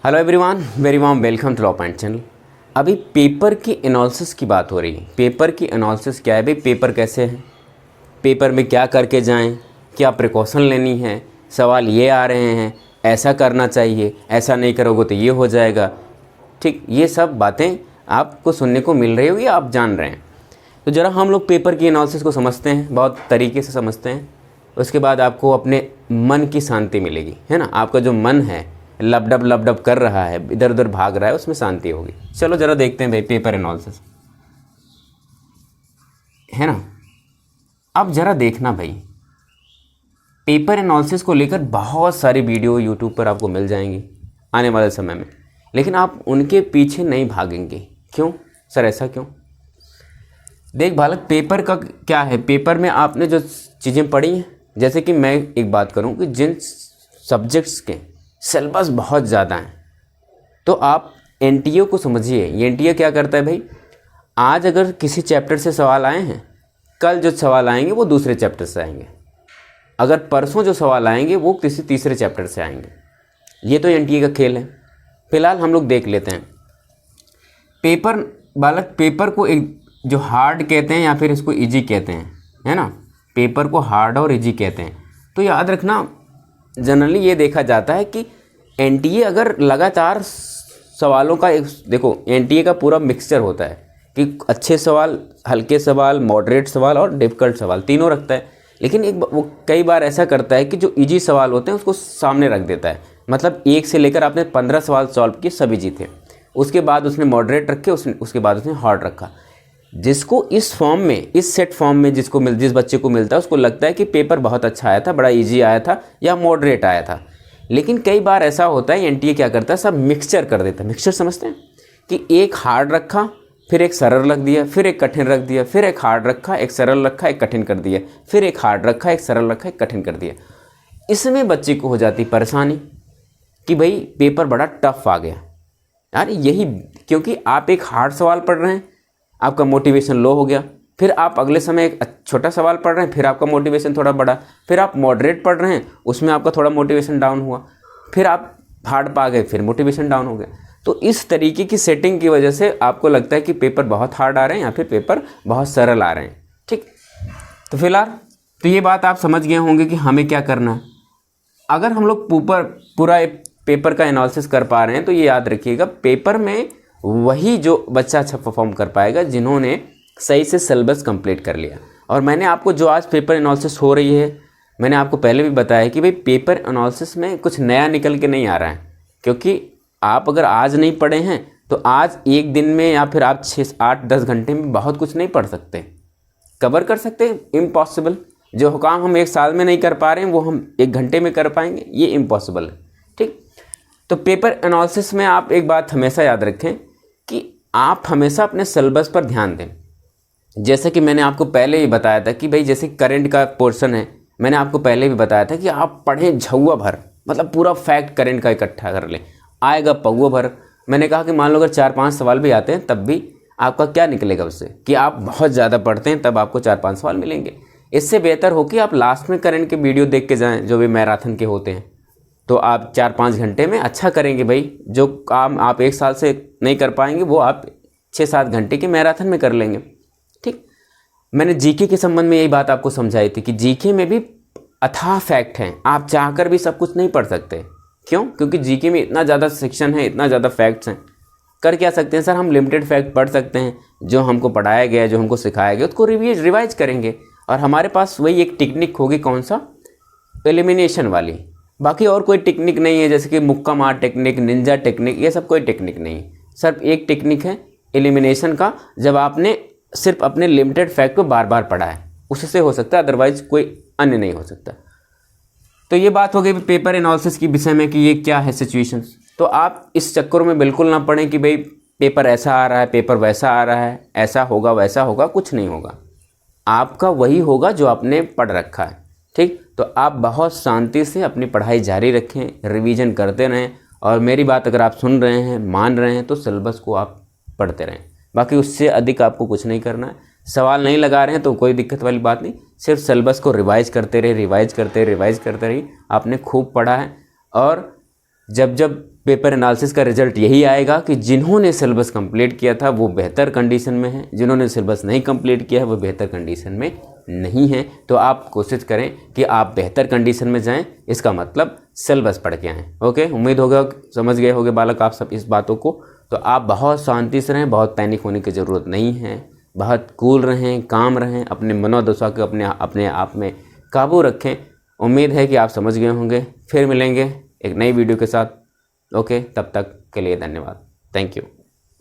Hello everyone, very warm welcome to law point channel. अभी paper की analysis की बात हो रही है। पेपर की एनालिसिस क्या है भाई? पेपर कैसे है, पेपर में क्या करके जाएं, क्या प्रिकॉशन लेनी है, सवाल ये आ रहे हैं, ऐसा करना चाहिए, ऐसा नहीं करोगे तो ये हो जाएगा। ठीक, ये सब बातें आपको सुनने को मिल रही होगी, आप जान रहे हैं। तो ज़रा हम लोग पेपर की एनालिसिस को समझते हैं, बहुत तरीके से समझते हैं। उसके बाद आपको अपने मन की शांति मिलेगी, है ना। आपका जो मन है लपडप कर रहा है, इधर उधर भाग रहा है, उसमें शांति होगी। चलो ज़रा देखते हैं भाई पेपर एनालिसिस, है ना। अब ज़रा देखना भाई, पेपर एनालिसिस को लेकर बहुत सारी वीडियो यूट्यूब पर आपको मिल जाएंगी आने वाले समय में, लेकिन आप उनके पीछे नहीं भागेंगे। क्यों सर, ऐसा क्यों? देख बालक, पेपर का क्या है, पेपर में आपने जो चीज़ें पढ़ी हैं, जैसे कि मैं एक बात करूं कि जिन सब्जेक्ट्स के सिलेबस बहुत ज़्यादा हैं, तो आप एनटीए को समझिए। ये एनटीए क्या करता है भाई, आज अगर किसी चैप्टर से सवाल आए हैं, कल जो सवाल आएंगे वो दूसरे चैप्टर से आएंगे, अगर परसों जो सवाल आएंगे वो किसी तीसरे चैप्टर से आएंगे। ये तो एनटीए का खेल है। फिलहाल हम लोग देख लेते हैं पेपर। बालक, पेपर को एक जो हार्ड कहते हैं या फिर इसको इजी कहते हैं, है ना। पेपर को हार्ड और इजी कहते हैं। तो याद रखना, जनरली ये देखा जाता है कि एनटीए अगर लगातार सवालों का एक, देखो एनटीए का पूरा मिक्सचर होता है कि अच्छे सवाल, हल्के सवाल, मॉडरेट सवाल और डिफ़िकल्ट सवाल तीनों रखता है। लेकिन वो कई बार ऐसा करता है कि जो इजी सवाल होते हैं उसको सामने रख देता है। मतलब 1 से लेकर आपने 15 सवाल सॉल्व किए, सभी जीते। उसके बाद उसने मॉडरेट रखे, उसके बाद उसने हार्ड रखा। जिसको इस फॉर्म में, इस सेट फॉर्म में जिस बच्चे को मिलता है, उसको लगता है कि पेपर बहुत अच्छा आया था, बड़ा इजी आया था या मॉडरेट आया था। लेकिन कई बार ऐसा होता है, एनटीए क्या करता है, सब मिक्सचर कर देता है। मिक्सचर समझते हैं कि एक हार्ड रखा, फिर एक सरल रख दिया, फिर एक कठिन रख दिया, फिर एक हार्ड रखा, एक सरल रखा, एक कठिन कर दिया, फिर एक हार्ड रखा, एक सरल रखा, एक कठिन कर दिया। इसमें बच्चे को हो जाती परेशानी कि भाई पेपर बड़ा टफ आ गया यार। यही क्योंकि आप एक हार्ड सवाल पढ़ रहे हैं, आपका मोटिवेशन लो हो गया। फिर आप अगले समय एक छोटा सवाल पढ़ रहे हैं, फिर आपका मोटिवेशन थोड़ा बढ़ा। फिर आप मॉडरेट पढ़ रहे हैं, उसमें आपका थोड़ा मोटिवेशन डाउन हुआ। फिर आप हार्ड पा गए, फिर मोटिवेशन डाउन हो गया। तो इस तरीके की सेटिंग की वजह से आपको लगता है कि पेपर बहुत हार्ड आ रहे हैं या फिर पेपर बहुत सरल आ रहे हैं। ठीक, तो फिलहाल तो ये बात आप समझ गए होंगे कि हमें क्या करना है। अगर हम लोग पूरा पेपर का एनालिसिस कर पा रहे हैं, तो ये याद रखिएगा, पेपर में वही जो बच्चा अच्छा परफॉर्म कर पाएगा जिन्होंने सही से सिलेबस कंप्लीट कर लिया। और मैंने आपको जो आज पेपर एनालिसिस हो रही है, मैंने आपको पहले भी बताया कि भाई पेपर एनालिसिस में कुछ नया निकल के नहीं आ रहा है। क्योंकि आप अगर आज नहीं पढ़े हैं तो आज एक दिन में या फिर आप 6, 8, 10 घंटे में बहुत कुछ नहीं पढ़ सकते, कवर कर सकते। इम्पॉसिबल। जो काम हम एक साल में नहीं कर पा रहे हैं वो हम 1 घंटे में कर पाएंगे, ये इम्पॉसिबल है। ठीक, तो पेपर एनालिसिस में आप एक बात हमेशा याद रखें कि आप हमेशा अपने सिलेबस पर ध्यान दें। जैसे कि मैंने आपको पहले ही बताया था कि भाई जैसे करंट का पोर्शन है, मैंने आपको पहले भी बताया था कि आप पढ़ें झौवा भर, मतलब पूरा फैक्ट करंट का इकट्ठा कर लें, आएगा पौवा भर। मैंने कहा कि मान लो अगर 4-5 सवाल भी आते हैं तब भी आपका क्या निकलेगा उससे, कि आप बहुत ज़्यादा पढ़ते हैं तब आपको 4-5 सवाल मिलेंगे। इससे बेहतर हो कि आप लास्ट में करंट के वीडियो देख के जाएँ, जो भी मैराथन के होते हैं, तो आप 4-5 घंटे में अच्छा करेंगे भाई। जो काम आप 1 साल से नहीं कर पाएंगे वो आप 6-7 घंटे के मैराथन में कर लेंगे। ठीक, मैंने जीके के संबंध में यही बात आपको समझाई थी कि जीके में भी अथाह फैक्ट हैं, आप चाहकर भी सब कुछ नहीं पढ़ सकते। क्यों? क्योंकि जीके में इतना ज़्यादा सेक्शन है, इतना ज़्यादा फैक्ट्स हैं। कर क्या सकते हैं सर, हम लिमिटेड फैक्ट पढ़ सकते हैं, जो हमको पढ़ाया गया है, जो हमको सिखाया गया उसको रिवाइज करेंगे। और हमारे पास वही एक टेक्निक होगी, कौन सा, एलिमिनेशन वाली। बाकी और कोई टेक्निक नहीं है, जैसे कि मुक्का मार टेक्निक, निंजा टेक्निक, ये सब कोई टेक्निक नहीं है। सिर्फ एक टेक्निक है एलिमिनेशन का, जब आपने सिर्फ अपने लिमिटेड फैक्ट को बार बार पढ़ा है, उससे हो सकता है, अदरवाइज कोई अन्य नहीं हो सकता। तो ये बात हो गई पेपर एनालिसिस की विषय में कि ये क्या है सिचुएशंस। तो आप इस चक्कर में बिल्कुल ना पढ़ें कि भाई पेपर ऐसा आ रहा है, पेपर वैसा आ रहा है, ऐसा होगा वैसा होगा, कुछ नहीं होगा। आपका वही होगा जो आपने पढ़ रखा है। ठीक, तो आप बहुत शांति से अपनी पढ़ाई जारी रखें, रिवीजन करते रहें, और मेरी बात अगर आप सुन रहे हैं, मान रहे हैं, तो सिलेबस को आप पढ़ते रहें। बाकी उससे अधिक आपको कुछ नहीं करना है। सवाल नहीं लगा रहे हैं तो कोई दिक्कत वाली बात नहीं, सिर्फ सिलेबस को रिवाइज करते रहे, रिवाइज करते रहिए। आपने खूब पढ़ा है और जब जब पेपर एनालिसिस का रिजल्ट यही आएगा कि जिन्होंने सिलेबस कंप्लीट किया था वो बेहतर कंडीशन में है, जिन्होंने सिलेबस नहीं कंप्लीट किया है वो बेहतर कंडीशन में नहीं है। तो आप कोशिश करें कि आप बेहतर कंडीशन में जाएं, इसका मतलब सिलेबस पढ़ के आएँ। ओके, उम्मीद होगा समझ गए होंगे बालक आप सब इस बातों को। तो आप बहुत शांति से रहें, बहुत पैनिक होने की ज़रूरत नहीं है, बहुत कूल रहें, काम रहें, अपने मनोदशा को अपने आप में काबू रखें। उम्मीद है कि आप समझ गए होंगे। फिर मिलेंगे एक नई वीडियो के साथ। ओके, तब तक के लिए धन्यवाद। Thank you.